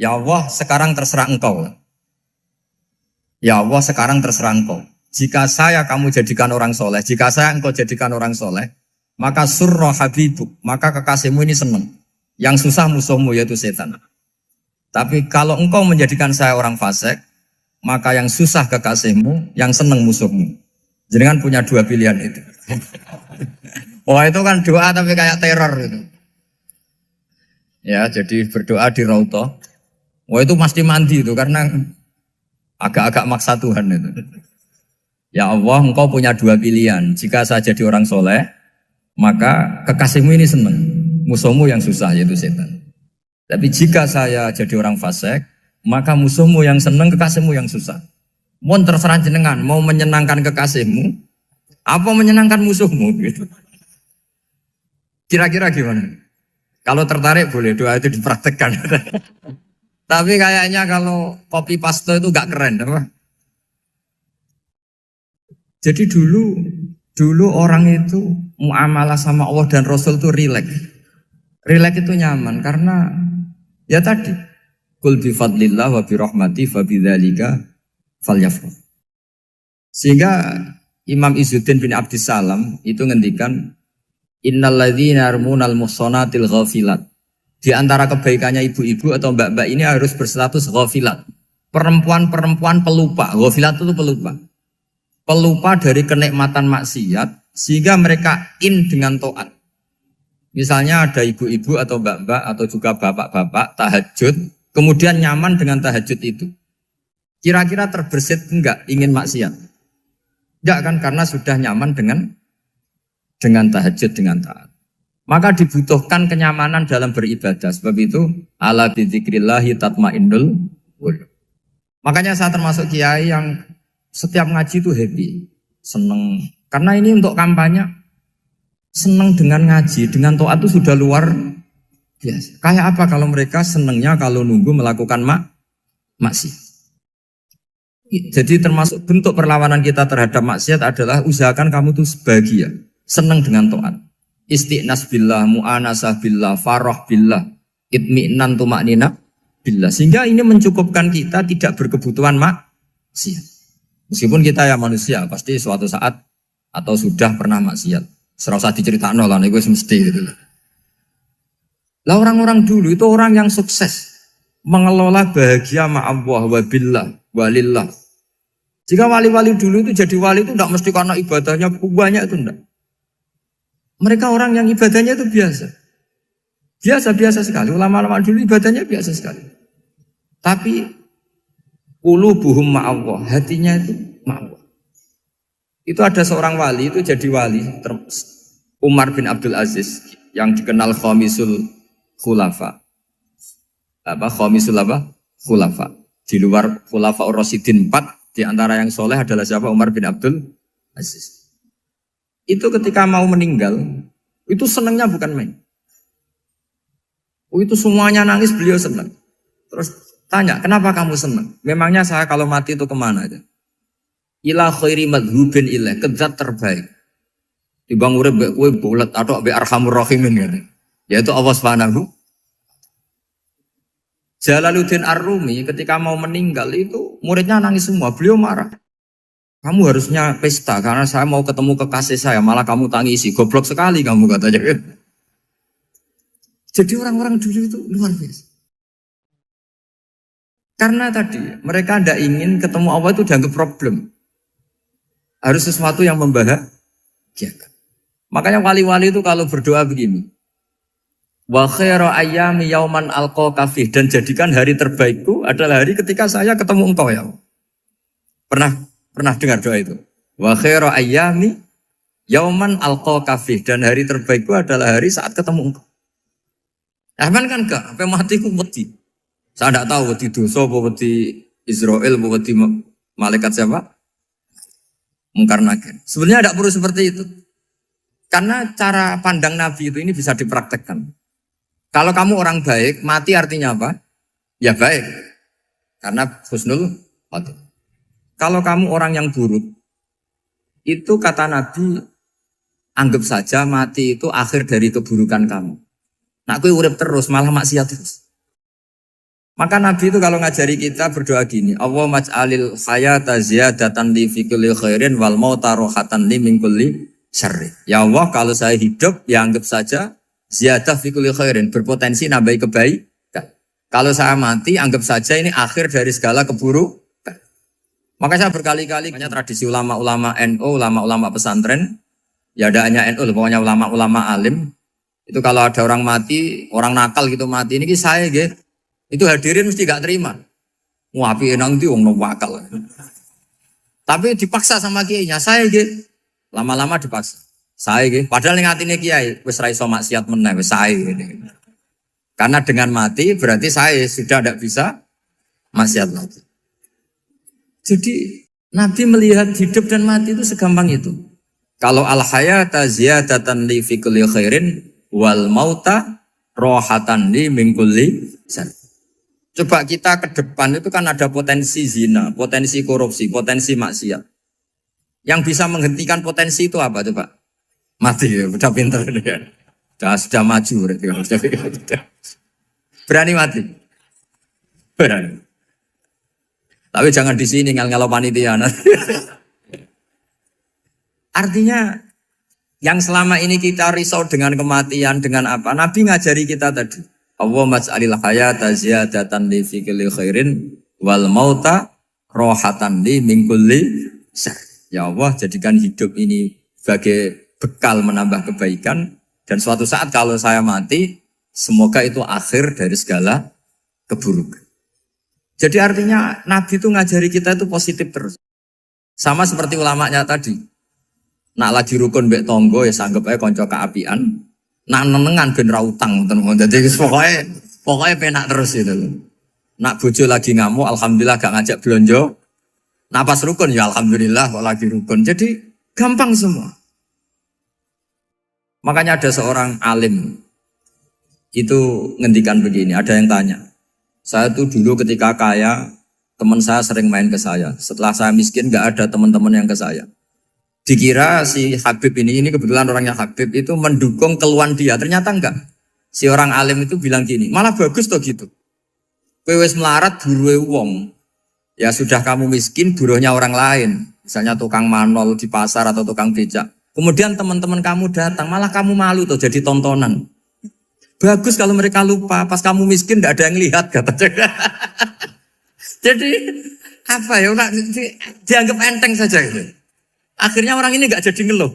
Ya Allah, sekarang terserah engkau. Ya Allah, sekarang terserah engkau. Jika saya kamu jadikan orang soleh, jika saya engkau jadikan orang soleh, maka surra habibuk, maka kekasihmu ini senang. Yang susah musuhmu yaitu setan. Tapi kalau engkau menjadikan saya orang fasik, maka yang susah kekasihmu, yang senang musuhmu. Jadi kan punya dua pilihan itu. Wah itu kan doa tapi kayak teror itu. Ya jadi berdoa di Raudhah. Wah itu pasti mandi itu karena agak-agak maksa Tuhan itu. Ya Allah, engkau punya dua pilihan. Jika saya jadi orang soleh, maka kekasihmu ini senang. Musuhmu yang susah, yaitu setan. Tapi jika saya jadi orang fasik, maka musuhmu yang senang, kekasihmu yang susah. Mohon terserah jenengan, mau menyenangkan kekasihmu, apa menyenangkan musuhmu? Gitu. Kira-kira gimana? Kalau tertarik boleh doa itu dipraktekkan. Tapi kayaknya kalau copy paste itu gak keren, apa? Jadi dulu orang itu muamalah sama Allah dan Rasul itu rileks. Rileks itu nyaman karena ya tadi kul bi fadlillah wa bi rahmati fa bidzalika falyafrah. Sehingga Imam Izzuddin bin Abdissalam itu ngendikan innalladzina yarmunal muhsanatil ghafilat. Di antara kebaikannya ibu-ibu atau mbak-mbak ini harus berstatus ghafilat. perempuan-perempuan pelupa. Ghafilat itu pelupa. Pelupa dari kenikmatan maksiat sehingga mereka dengan taat. Misalnya ada ibu-ibu atau mbak-mbak atau juga bapak-bapak tahajud, kemudian nyaman dengan tahajud itu. Kira-kira terbersit enggak ingin maksiat? Enggak kan, karena sudah nyaman dengan tahajud, dengan taat. Maka dibutuhkan kenyamanan dalam beribadah. Sebab itu ala bidzikrillahi tatmainnul qulub. Makanya saya termasuk kiai yang setiap ngaji itu happy, seneng. Karena ini untuk kampanye, seneng dengan ngaji, dengan taat itu sudah luar biasa. Kayak apa kalau mereka senengnya kalau nunggu melakukan maksiat. Jadi termasuk bentuk perlawanan kita terhadap maksiat adalah usahakan kamu tuh bahagia, seneng dengan taat. Istiqnas billah, mu'anasah billah, farah billah, itmi'nan tumaknina billah. Sehingga ini mencukupkan kita tidak berkebutuhan maksiat. Meskipun kita ya manusia, pasti suatu saat atau sudah pernah maksiat. Serasa diceritakan lah, ini gue mesti gitu. Lah orang-orang dulu itu orang yang sukses mengelola bahagia ma'allah wa billah walillah. Jika wali-wali dulu itu jadi wali itu tidak mesti karena ibadahnya banyak, itu enggak. Mereka orang yang ibadahnya itu biasa. Biasa-biasa sekali. Ulama-ulama dulu ibadahnya biasa sekali. Tapi qulubuhum ma'allah, hatinya itu ma'allah. Itu ada seorang wali itu jadi wali, Umar bin Abdul Aziz yang dikenal khamisul khulafa. Khamisul khulafa. Di luar khulafa ar-rasyidin 4, di antara yang soleh adalah siapa? Umar bin Abdul Aziz. Itu ketika mau meninggal, itu senangnya bukan main. Itu semuanya nangis, beliau senang. Terus tanya, kenapa kamu senang? Memangnya saya kalau mati itu kemana aja? Ila khairi madhubin ilah, ke zat terbaik. Dibang urip mbek kowe bulet atau mbek arhamur rahimin gitu. Yaitu Allah Subhanahu. Jalaluddin Ar-Rumi ketika mau meninggal itu muridnya nangis semua, beliau marah. Kamu harusnya pesta karena saya mau ketemu kekasih saya, malah kamu tangisi, goblok sekali kamu katanya. Jadi orang-orang dulu itu luar biasa. Karena tadi mereka tidak ingin ketemu Allah itu dianggap problem. Harus sesuatu yang membahagiakan. Makanya wali-wali itu kalau berdoa begini. Wa khairu ayyami yauman alqa kafih, dan jadikan hari terbaikku adalah hari ketika saya ketemu engkau ya. Pernah dengar doa itu? Wa khairu ayyami yauman alqa kafih, dan hari terbaikku adalah hari saat ketemu engkau. Aman kan enggak? Sampai mati ku wedi. Saya tidak tahu wedi dosa apa wedi Israel apa wedi malaikat siapa? Mungkar nakir. Sebenarnya tidak perlu seperti itu. Karena cara pandang Nabi itu ini bisa dipraktekkan. Kalau kamu orang baik, mati artinya apa? Ya baik. Karena husnul khotimah. Kalau kamu orang yang buruk, itu kata Nabi, anggap saja mati itu akhir dari keburukan kamu. Nah, aku urip terus, malah maksiat terus. Maka Nabi itu kalau ngajari kita berdoa gini, Allah maj'alil hayata ziyadatan li fi kulli khairin wal mauta rohatan li min kulli syarri. Ya Allah, kalau saya hidup, ya anggap saja ziyadah fi kulli khairin, berpotensi nambahi kebaikan. Kalau saya mati, anggap saja ini akhir dari segala keburukan. Maka saya berkali-kali, banyak tradisi ulama-ulama NU, ulama-ulama pesantren, ya ada hanya NU, pokoknya ulama-ulama alim. Itu kalau ada orang mati, orang nakal gitu mati, ini saya gitu. Itu hadirin mesti gak terima. Wapi enang itu wong wakal. Tapi dipaksa sama kiainya, saya gitu. Lama-lama dipaksa. Saya gitu. Padahal yang hatinya kiai, wis ra iso maksiat meneh, wis saya gitu. Karena dengan mati berarti saya sudah tidak bisa maksiat lagi. Jadi Nabi melihat hidup dan mati itu segampang itu. Kalau al-hayata ziyadatan li fi kulli khairin wal mauta rohatan li min kulli syarr. Coba kita ke depan itu kan ada potensi zina, potensi korupsi, potensi maksiat. Yang bisa menghentikan potensi itu apa coba? Mati ya, udah pinter dia. Sudah maju berarti. Berani mati? Berani. Tapi jangan di sini ngel-ngelo panitia. Artinya yang selama ini kita risau dengan kematian, dengan apa? Nabi ngajari kita tadi. Allah maj'alil hayata ziyadatan li fi kulli khairin wal mauta rohatan li min kulli syarr. Ya Allah, jadikan hidup ini sebagai bekal menambah kebaikan, dan suatu saat kalau saya mati, semoga itu akhir dari segala keburukan. Jadi artinya Nabi itu ngajari kita itu positif terus. Sama seperti ulamanya tadi. Nak lagi rukun mbek tonggo ya sanggep ae kanca keapian. Nak nenengan ben ra utang ngoten. Dadi pokoknya penak terus itu. Nak bojo lagi ngamuk, alhamdulillah gak ngajak blonjo. Nak pas rukun ya alhamdulillah kok lagi rukun. Jadi gampang semua. Makanya ada seorang alim itu ngendikan begini, ada yang tanya. Saya tuh dulu ketika kaya, teman saya sering main ke saya. Setelah saya miskin, gak ada teman-teman yang ke saya. Dikira si Habib ini kebetulan orangnya Habib itu mendukung keluhan dia. Ternyata enggak. Si orang alim itu bilang gini, malah bagus toh gitu. Kowe wis melarat buruhe wong. Ya sudah kamu miskin, buruhnya orang lain. Misalnya tukang manol di pasar atau tukang becak. Kemudian teman-teman kamu datang, malah kamu malu tuh jadi tontonan. Bagus kalau mereka lupa, pas kamu miskin tidak ada yang lihat katanya. Jadi apa ya, dianggap enteng saja gitu. Akhirnya orang ini nggak jadi ngeluh.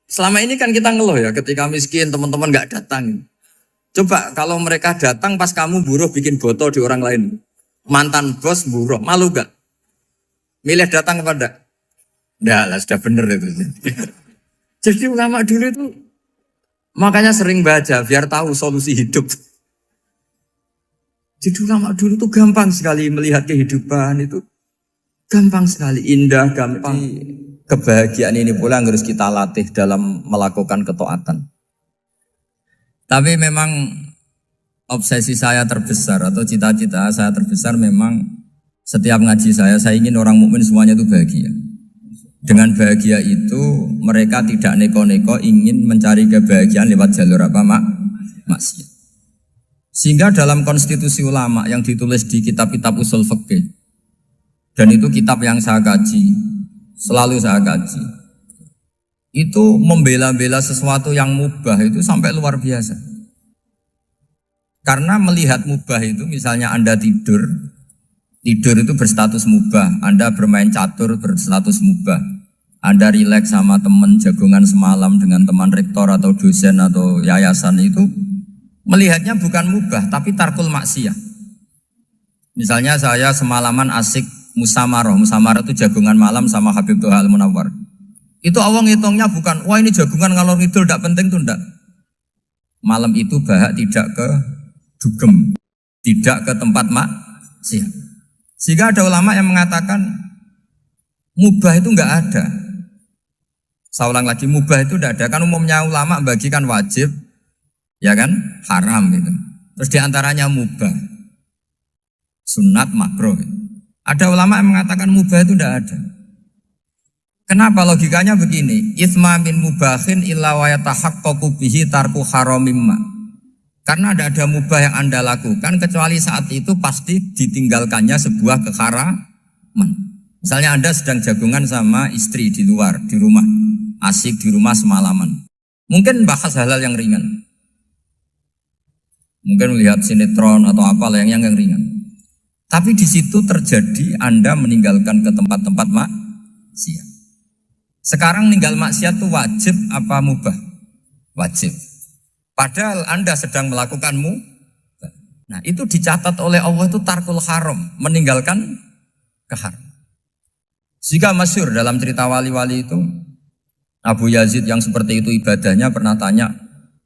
Selama ini kan kita ngeluh ya, ketika miskin teman-teman nggak datang. Coba kalau mereka datang pas kamu buruh bikin foto di orang lain, mantan bos buruh, malu gak? Milih datang kepada? Nggak lah, sudah bener itu. Jadi ulama dulu itu makanya sering baca biar tahu solusi hidup. Jadi ulama dulu tuh gampang sekali melihat kehidupan itu. Gampang sekali, indah, gampang. Kebahagiaan ini pula yang harus kita latih dalam melakukan ketaatan. Tapi memang obsesi saya terbesar atau cita-cita saya terbesar memang setiap ngaji saya ingin orang mukmin semuanya itu bahagia. Dengan bahagia itu mereka tidak neko-neko ingin mencari kebahagiaan lewat jalur apa maksiat. Sehingga dalam konstitusi ulama yang ditulis di kitab-kitab usul fikih, dan itu kitab yang saya kaji, selalu saya kaji, itu membela-bela sesuatu yang mubah itu sampai luar biasa. Karena melihat mubah itu, misalnya Anda tidur itu berstatus mubah, Anda bermain catur berstatus mubah, Anda rileks sama teman jagongan semalam dengan teman rektor atau dosen atau yayasan itu, melihatnya bukan mubah tapi tarkul maksiyah. Misalnya saya semalaman asik musamarah itu jagongan malam sama Habib Toha Al-Munawwar. Itu Allah ngitungnya bukan, wah ini jagongan ngalor ngidul tidak penting tuh enggak. Malam itu bahak tidak ke dugem, tidak ke tempat maksiat. Sehingga ada ulama yang mengatakan mubah itu enggak ada. Saya ulang lagi, mubah itu enggak ada. Kan umumnya ulama bagikan wajib, ya kan, haram gitu. Terus diantaranya mubah, sunat, makruh. Ada ulama yang mengatakan mubah itu enggak ada. Kenapa? Logikanya begini, itsma min mubahin illa wa yatahaqqaqu bihi tarku haramimma. Karena tidak ada mubah yang Anda lakukan kecuali saat itu pasti ditinggalkannya sebuah keharaman. Misalnya Anda sedang jagungan sama istri di luar, di rumah, asik di rumah semalaman. Mungkin bahas hal-hal yang ringan. Mungkin melihat sinetron atau apa yang ringan. Tapi di situ terjadi Anda meninggalkan ke tempat-tempat maksiat. Sekarang ninggal maksiat itu wajib apa mubah? Wajib. Padahal Anda sedang melakukanmu. Nah itu dicatat oleh Allah itu tarkul haram, meninggalkan keharam. Jika masyhur dalam cerita wali-wali itu, Abu Yazid yang seperti itu ibadahnya pernah tanya,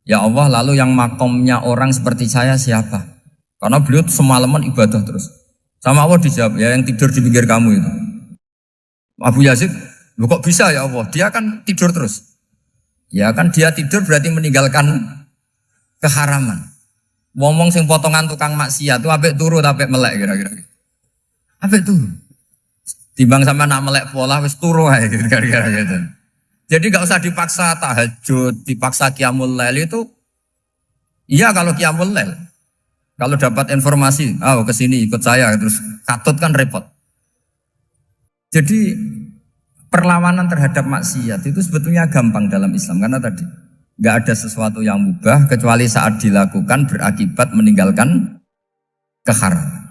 ya Allah lalu yang makomnya orang seperti saya siapa? Karena beliau semalaman ibadah terus. Sama Allah dijawab, ya yang tidur di pinggir kamu itu. Abu Yazid, loh kok bisa ya Allah? Dia kan tidur terus. Ya kan dia tidur berarti meninggalkan keharaman. Ngomong sing potongan tukang maksiat itu apik turu apik melek kira-kira. Apik turu. Timbang sama nak melek pola wis turu ae kira-kira gitu. Jadi enggak usah dipaksa tahajud, dipaksa qiyamul lail itu. Iya kalau qiyamul lail. Kalau dapat informasi, ke sini ikut saya terus katut kan repot. Jadi perlawanan terhadap maksiat itu sebetulnya gampang dalam Islam karena tadi nggak ada sesuatu yang mubah kecuali saat dilakukan berakibat meninggalkan keharaman.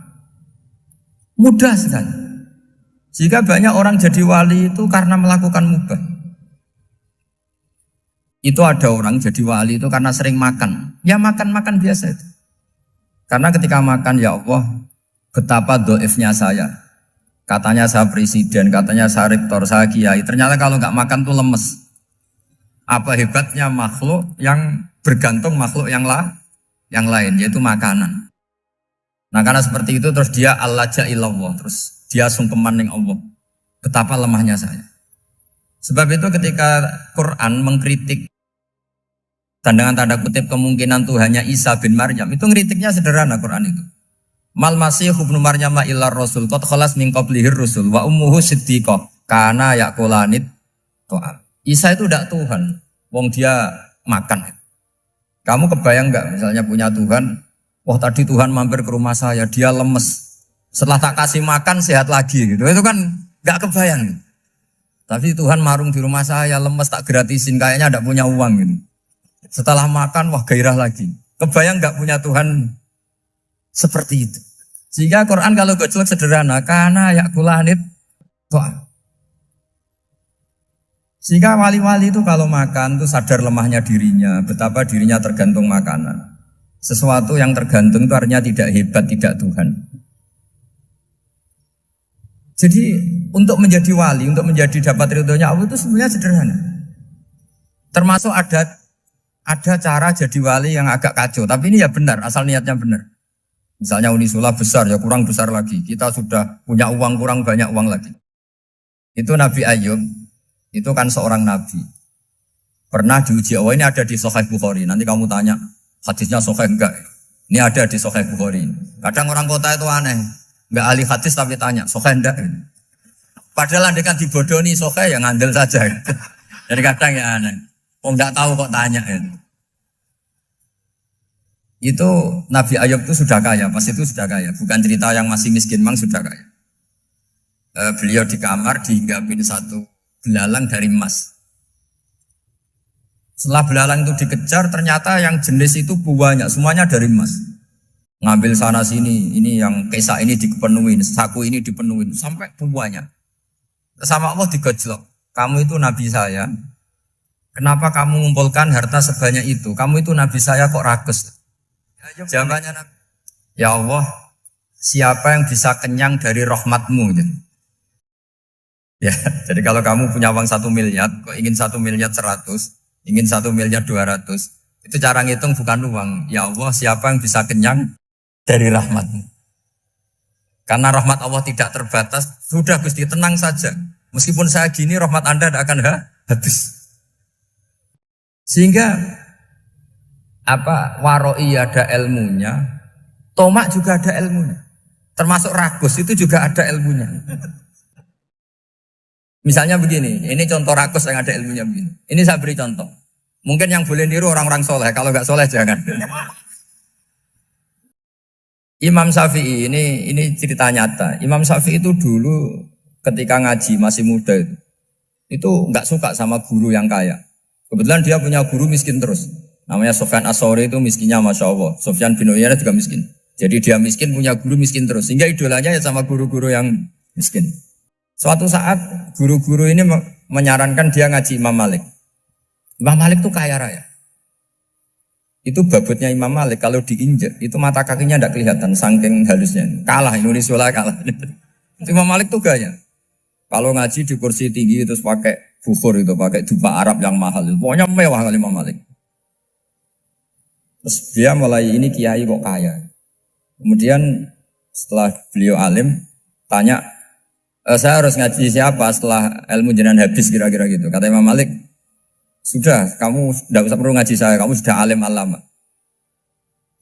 Mudah sekali. Jika banyak orang jadi wali itu karena melakukan mubah. Itu ada orang jadi wali itu karena sering makan. Ya makan-makan biasa itu. Karena ketika makan, ya Allah, betapa doifnya saya. Katanya saya presiden, katanya saya rektor, saya kiai. Ternyata kalau nggak makan tuh lemes. Apa hebatnya makhluk yang bergantung makhluk yang lain, yaitu makanan. Nah karena seperti itu terus dia al-laja ilallah, terus dia sungkeman ning Allah. Betapa lemahnya saya. Sebab itu ketika Quran mengkritik dan dengan tanda kutip kemungkinan Tuhannya Isa bin Maryam, itu ngeritiknya sederhana Quran itu. Mal masih ibnu Maryam illa rasul qad khalas min qablihir rusul wa ummuhu siddiqah kana yaqulanit ta'am. Isa itu tidak Tuhan, wong dia makan. Kamu kebayang enggak misalnya punya Tuhan, wah tadi Tuhan mampir ke rumah saya, dia lemes. Setelah tak kasih makan sehat lagi gitu. Itu kan enggak kebayang. Tapi Tuhan marung di rumah saya, lemes tak gratisin, kayaknya enggak punya uang gitu. Setelah makan wah gairah lagi. Kebayang enggak punya Tuhan seperti itu. Sehingga Quran kalau gojlok sederhana, karena yakulanit tuh. Sehingga wali-wali itu kalau makan itu sadar lemahnya dirinya, betapa dirinya tergantung makanan. Sesuatu yang tergantung itu artinya tidak hebat, tidak Tuhan. Jadi untuk menjadi wali, untuk menjadi dapat ridhonya Allah itu sebenarnya sederhana. Termasuk ada cara jadi wali yang agak kacau, tapi ini ya benar, asal niatnya benar. Misalnya Unisula besar, ya kurang besar lagi. Kita sudah punya uang, kurang banyak uang lagi. Itu Nabi Ayub, itu kan seorang nabi. Pernah diuji, oh ini ada di Sahih Bukhari. Nanti kamu tanya, hadisnya Sahih enggak? Ini ada di Sahih Bukhari. Kadang orang kota itu aneh, enggak ahli hadis tapi tanya, Sahih enggak? Padahal andekan dibodohi Sahih, ya ngandel saja. Jadi kadang ya aneh. Oh enggak tahu kok tanya. Itu Nabi Ayub itu sudah kaya, pas itu sudah kaya. Bukan cerita yang masih miskin, memang sudah kaya. Beliau di kamar dihinggapin satu belalang dari emas. Setelah belalang itu dikejar, ternyata yang jenis itu banyak, semuanya dari emas. Ngambil sana sini, ini yang kesak ini dipenuhin, saku ini dipenuhin, sampai banyak. Sama Allah digojlok, kamu itu nabi saya, kenapa kamu mengumpulkan harta sebanyak itu? Kamu itu nabi saya kok rakus? Jawabannya Nabi, ya Allah, siapa yang bisa kenyang dari rahmatmu? Ya, jadi kalau kamu punya uang 1 miliar, kok ingin 1 miliar 100, ingin 1 miliar 200, itu cara ngitung bukan uang. Ya Allah, siapa yang bisa kenyang dari rahmatmu? Karena rahmat Allah tidak terbatas, sudah Gusti tenang saja. Meskipun saya gini, rahmat Anda tidak akan habis. Sehingga waroi ada ilmunya, tomak juga ada ilmunya. Termasuk rakus itu juga ada ilmunya. Misalnya begini, ini contoh rakus yang ada ilmunya begini. Ini saya beri contoh. Mungkin yang boleh niru orang-orang soleh, kalau nggak soleh jangan. Imam Syafi'i ini cerita nyata. Imam Syafi'i itu dulu ketika ngaji masih muda itu nggak suka sama guru yang kaya. Kebetulan dia punya guru miskin terus. Namanya Sufyan As-Tsauri, itu miskinnya Masya Allah. Sufyan bin Uyainah juga miskin. Jadi dia miskin, punya guru miskin terus. Sehingga idolanya ya sama guru-guru yang miskin. Suatu saat guru-guru ini menyarankan dia ngaji Imam Malik. Imam Malik itu kaya raya. Itu babutnya Imam Malik, kalau diinjak itu mata kakinya tidak kelihatan, saking halusnya. Kalah, Indonesia kalah. Imam Malik itu gaya. Kalau ngaji di kursi tinggi terus pakai bukhur itu, pakai dupa Arab yang mahal. Pokoknya mewah kali Imam Malik. Terus dia mulai, ini kiai kok kaya. Kemudian setelah beliau alim, tanya, saya harus ngaji siapa setelah ilmu jenengan habis kira-kira gitu. Kata Imam Malik, sudah, kamu tidak usah perlu ngaji saya, kamu sudah alim alama.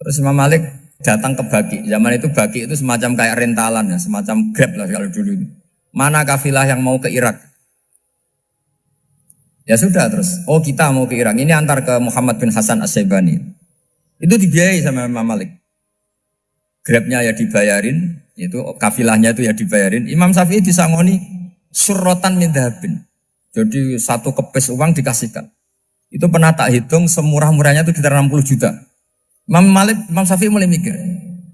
Terus Imam Malik datang ke Baki. Zaman itu Baki itu semacam kayak rentalan ya, semacam Grab lah kalau dulu itu. Mana kafilah yang mau ke Irak? Ya sudah terus, oh kita mau ke Irak. Ini antar ke Muhammad bin Hasan As-Syaibani. Itu dibiayai sama Imam Malik. Grabnya ya dibayarin, itu kafilahnya itu ya dibayarin. Imam Syafi'i disangoni surrotan min dhahabin. Jadi satu kepes uang dikasihkan. Itu pernah tak hitung semurah-murahnya itu sekitar 60 juta. Imam Syafi'i mulai mikir,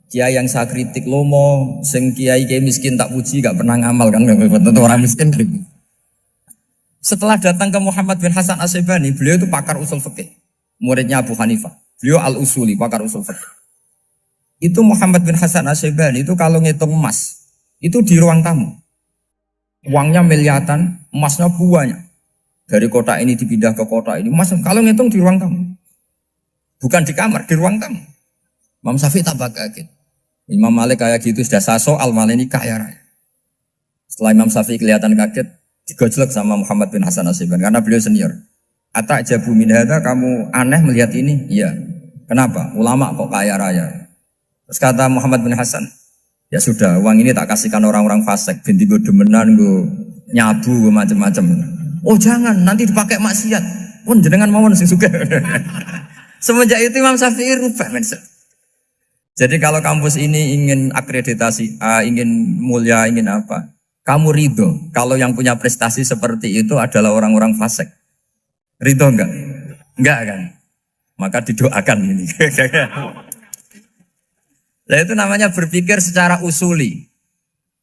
Kiai yang saya kritik lomo, sing kiai miskin tak puji, gak pernah ngamal kan, tentu orang miskin. Setelah datang ke Muhammad bin Hasan As-Syaibani, beliau itu pakar usul fikih, muridnya Abu Hanifah. Beliau al-usuli, pakar usul fikih. Itu Muhammad bin Hasan As-Syaibani itu kalau ngitung emas, itu di ruang tamu. Uangnya miliaran, emasnya banyak. Dari kota ini dipindah ke kota ini, emas kalau ngitung di ruang tamu. Bukan di kamar, di ruang tamu. Imam Syafi'i tambah kaget. Imam Malik kayak gitu sudah saya soal, malah ini kaya raya. Setelah Imam Syafi'i kelihatan kaget, digojlok sama Muhammad bin Hasan As-Syaibani karena beliau senior. Atajabu min hadza, kamu aneh melihat ini? Iya. Kenapa? Ulama kok kaya raya. Terus kata Muhammad bin Hasan, ya sudah, uang ini tak kasihkan orang-orang fasik, binti gue demenan, gue nyabu, gue macam-macam. Oh jangan, nanti dipakai maksiat. Pun jenengan mawon sing sugih. Semenjak itu Imam Syafi'i rubah mindset. Jadi kalau kampus ini ingin akreditasi A, ingin mulia, ingin apa, kamu ridho kalau yang punya prestasi seperti itu adalah orang-orang fasik. Ridho enggak? Enggak kan? Maka didoakan ini. Nah itu namanya berpikir secara usuli.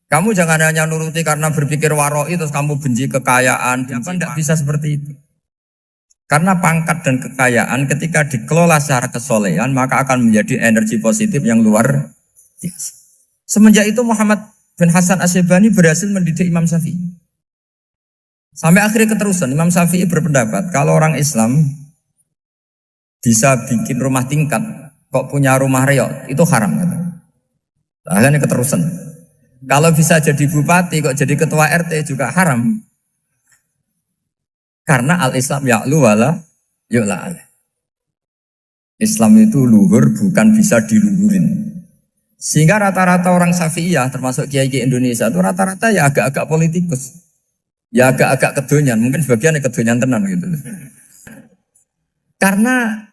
Kamu jangan hanya nuruti karena berpikir waroi terus kamu benci kekayaan. Tidak bisa seperti itu. Karena pangkat dan kekayaan ketika dikelola secara kesolehan maka akan menjadi energi positif yang luar biasa. Semenjak itu Muhammad bin Hasan As-Syaibani berhasil mendidik Imam Syafi'i. Sampai akhirnya keterusan Imam Syafi'i berpendapat kalau orang Islam bisa bikin rumah tingkat kok punya rumah reot itu haram. Akhirnya keterusan. Kalau bisa jadi bupati kok jadi ketua RT juga haram. Karena al-Islam ya'lu wala yu'la alaih. Islam itu luhur bukan bisa diluhurin. Sehingga rata-rata orang Syafi'iyah termasuk kiai-kiai Indonesia itu rata-rata ya agak-agak politikus. Ya agak-agak kedonyan, mungkin sebagian kedonyan tenan gitu. Karena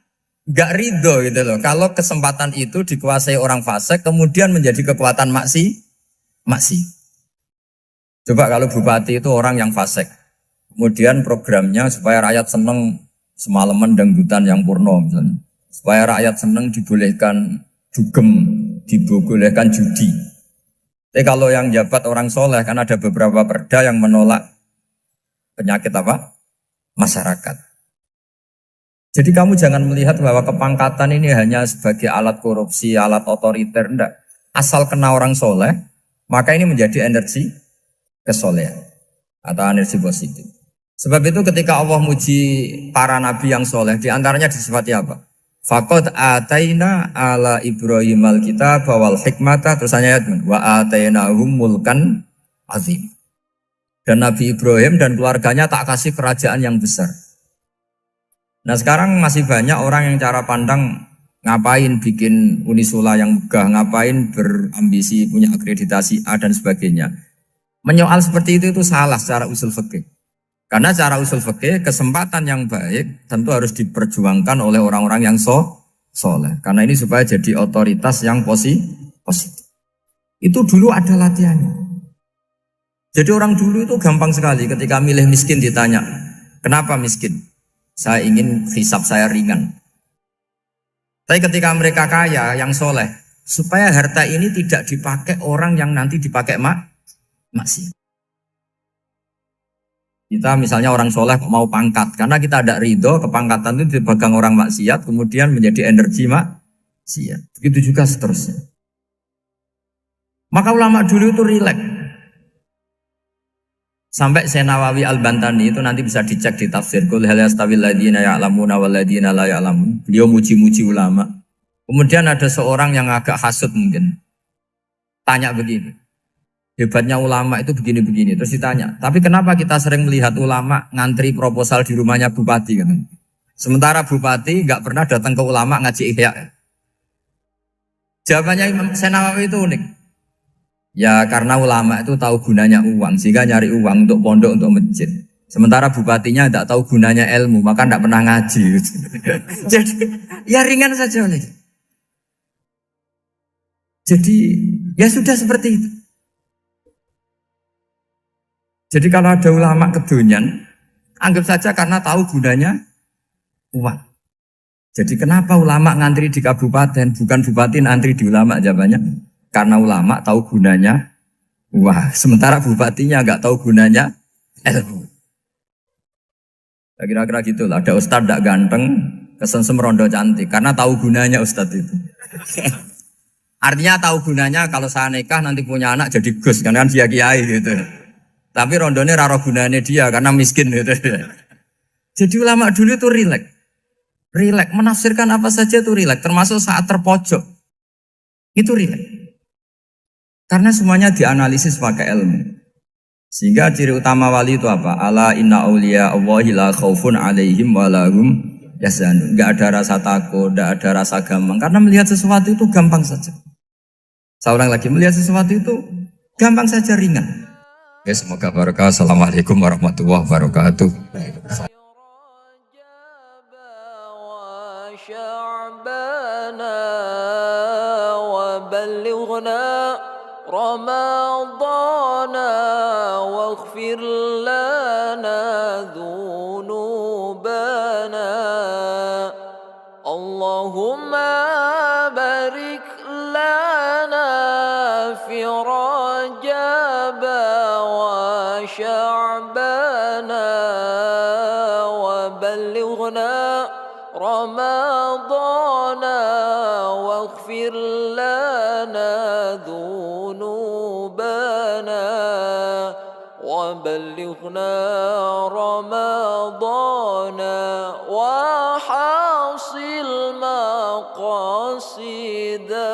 gak ridho gitu loh. Kalau kesempatan itu dikuasai orang fasik kemudian menjadi kekuatan maksi. Coba kalau bupati itu orang yang fasik. Kemudian programnya supaya rakyat seneng semalaman dangdutan yang purno misalnya. Supaya rakyat seneng dibolehkan dugem, dibolehkan judi. Tapi kalau yang jabat orang soleh kan ada beberapa perda yang menolak penyakit apa? Masyarakat. Jadi kamu jangan melihat bahwa kepangkatan ini hanya sebagai alat korupsi, alat otoriter, enggak. Asal kena orang soleh, maka ini menjadi energi kesolehan atau energi positif. Sebab itu ketika Allah muji para nabi yang soleh, diantaranya disifati apa? Faqad ataina ala Ibrahim al-kitab wal hikmata, terus ayat wa atainahum mulkan azim. Dan Nabi Ibrahim dan keluarganya tak kasih kerajaan yang besar. Nah sekarang masih banyak orang yang cara pandang ngapain bikin unisula yang megah, ngapain berambisi punya akreditasi A dan sebagainya. Menyoal seperti itu salah secara usul fikih. Karena cara usul fikih kesempatan yang baik tentu harus diperjuangkan oleh orang-orang yang soleh. Karena ini supaya jadi otoritas yang positif. Itu dulu ada latihannya. Jadi orang dulu itu gampang sekali ketika milih miskin ditanya, kenapa miskin? Saya ingin hisab saya ringan. Tapi ketika mereka kaya yang soleh, supaya harta ini tidak dipakai orang yang nanti dipakai maksiat. Kita misalnya orang soleh mau pangkat, karena kita ada ridho, kepangkatan itu dipegang orang maksiat, kemudian menjadi energi maksiat. Begitu juga seterusnya. Maka ulama dulu itu rileks. Sampai Nawawi Al-Bantani itu nanti bisa dicek di tafsir. Qul hal yastawil ladzina ya'lamuna wal ladzina la ya'lamun. Beliau muji-muji ulama. Kemudian ada seorang yang agak hasut mungkin. Tanya begini. Hebatnya ulama itu begini-begini. Terus ditanya, tapi kenapa kita sering melihat ulama ngantri proposal di rumahnya bupati kan? Sementara bupati nggak pernah datang ke ulama ngaji ihya. Jawabannya Imam Nawawi itu unik. Ya karena ulama itu tahu gunanya uang, sehingga nyari uang untuk pondok, untuk masjid. Sementara bupatinya tidak tahu gunanya ilmu, maka tidak pernah ngaji. Jadi ya ringan saja. Jadi ya sudah seperti itu. Jadi kalau ada ulama kedonyan, anggap saja karena tahu gunanya uang. Jadi kenapa ulama ngantri di kabupaten, bukan bupati ngantri di ulama jawabannya? Karena ulama tahu gunanya. Wah, sementara bupatinya nggak tahu gunanya ilmu. Kira-kira gitu lah. Ada ustadz tidak ganteng, kesensem rondo cantik, karena tahu gunanya ustadz itu. Artinya tahu gunanya kalau saya nikah nanti punya anak jadi gus, kan dia kiai gitu. Tapi rondonya raro gunanya dia karena miskin gitu. Jadi ulama dulu itu rileks. Rileks, menafsirkan apa saja itu rileks, termasuk saat terpojok. Itu rileks. Karena semuanya dianalisis pakai ilmu. Sehingga ciri utama wali itu apa? Ala inna awliya Allahi la khaufun alaihim walahum yahzanun. Enggak ada rasa takut, enggak ada rasa gampang. Karena melihat sesuatu itu gampang saja. Saya ulang lagi, melihat sesuatu itu gampang saja, ringan. Oke, semoga barokah. Assalamualaikum warahmatullahi wabarakatuh. رمضان واغفر لنا ذنوبنا اللهم بارك لنا في رجب وشعبان وبلغنا رمضان واغفر لنا ذنوبنا وبلغنا رمضان وحاصل مقاصدنا